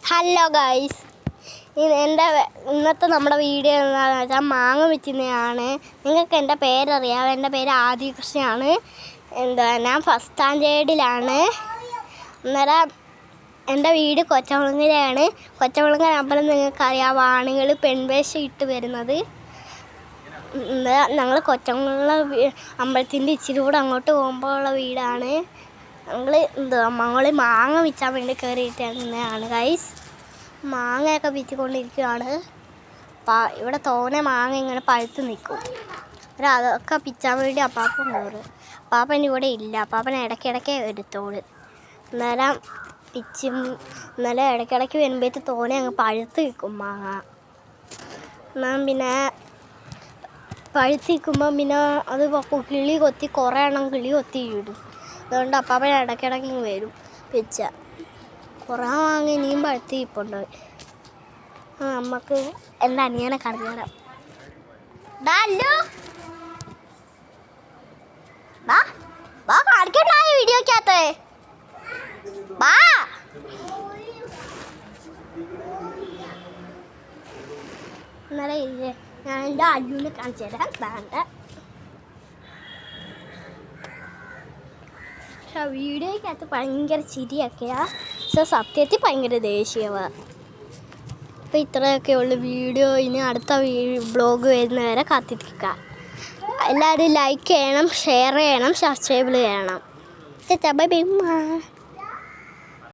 Hello guys, ഇന്നത്തെ നമ്മുടെ video എന്താണെന്ന് വെച്ചാൽ മാങ്ങ വിൽക്കുന്നതാണ്. നിങ്ങൾക്ക് എൻ്റെ പേരറിയാം, എൻ്റെ പേര് ആദികൃഷ്ണയാണ്. ഞാൻ ഫസ്റ്റ് സ്റ്റാൻഡേർഡിലാണ്. അന്നേരം എൻ്റെ വീട് കൊച്ചകുളങ്ങരയാണ്. കൊച്ചകുളങ്ങര അമ്പലം നിങ്ങൾക്കറിയാം, ആണുങ്ങൾ പെൺവേഷം ഇട്ട് വരുന്നത്. ഞങ്ങൾ കൊച്ചകുളങ്ങര അമ്പലത്തിൻ്റെ ഇച്ചിരി കൂടെ അങ്ങോട്ട് പോകുമ്പോൾ ഉള്ള വീടാണ്. ഞങ്ങൾ മാങ്ങ വിൽക്കാൻ വേണ്ടി കയറിയിട്ടാണ് ഗൈസ്. മാങ്ങയൊക്കെ വിറ്റുകൊണ്ടിരിക്കുകയാണ്. ഇവിടെ തോനെ മാങ്ങ ഇങ്ങനെ പഴുത്ത് നിൽക്കും. അതൊക്കെ പിച്ചാൻ വേണ്ടി അപ്പാപ്പൻ കയറും. അപ്പാപ്പൻ ഇവിടെ ഇല്ല, അപ്പാപ്പൻ ഇടയ്ക്കിടയ്ക്ക് എടുത്തോളൂ. അന്നേരം ഇടയ്ക്കിടയ്ക്ക് വരുമ്പോഴത്തെ തോനെ അങ്ങ് പഴുത്ത് നിൽക്കും മാങ്ങ. എന്നാൽ പിന്നെ പഴുത്ത് നിൽക്കുമ്പം പിന്നെ അത് കിളി കൊത്തി കുറേ എണ്ണം കിളി കൊത്തി ഇടും. അതുകൊണ്ട് അപ്പാപ്പൻ ഇടയ്ക്കിടയ്ക്ക് ഇങ്ങ് വരും പിച്ച. കുറേ മാങ്ങ ഇനിയും പഴുത്ത് നിൽപ്പുണ്ട്. നമുക്ക് എൻ്റെ അനിയനെ കാണിച്ചു തരാം. കാണിക്കണ്ടായ വീഡിയോക്കകത്ത് ഇന്നലെ ഇല്ലേ, ഞാൻ എൻ്റെ അല്ലുവിനെ കാണിച്ചു തരാം. വേണ്ട, പക്ഷെ വീഡിയോക്കകത്ത് ഭയങ്കര ചിരിയൊക്കെയാണ്, പക്ഷെ സത്യത്തിൽ ഭയങ്കര ദേഷ്യമാണ്. അപ്പോൾ ഇത്രയൊക്കെ ഉള്ളു വീഡിയോ. ഇനി അടുത്ത ബ്ലോഗ് വരുന്നവരെ കാത്തിരിക്കുക. എല്ലാവരും ലൈക്ക് ചെയ്യണം, ഷെയർ ചെയ്യണം, സബ്സ്ക്രൈബ് ചെയ്യണം. Bye bye.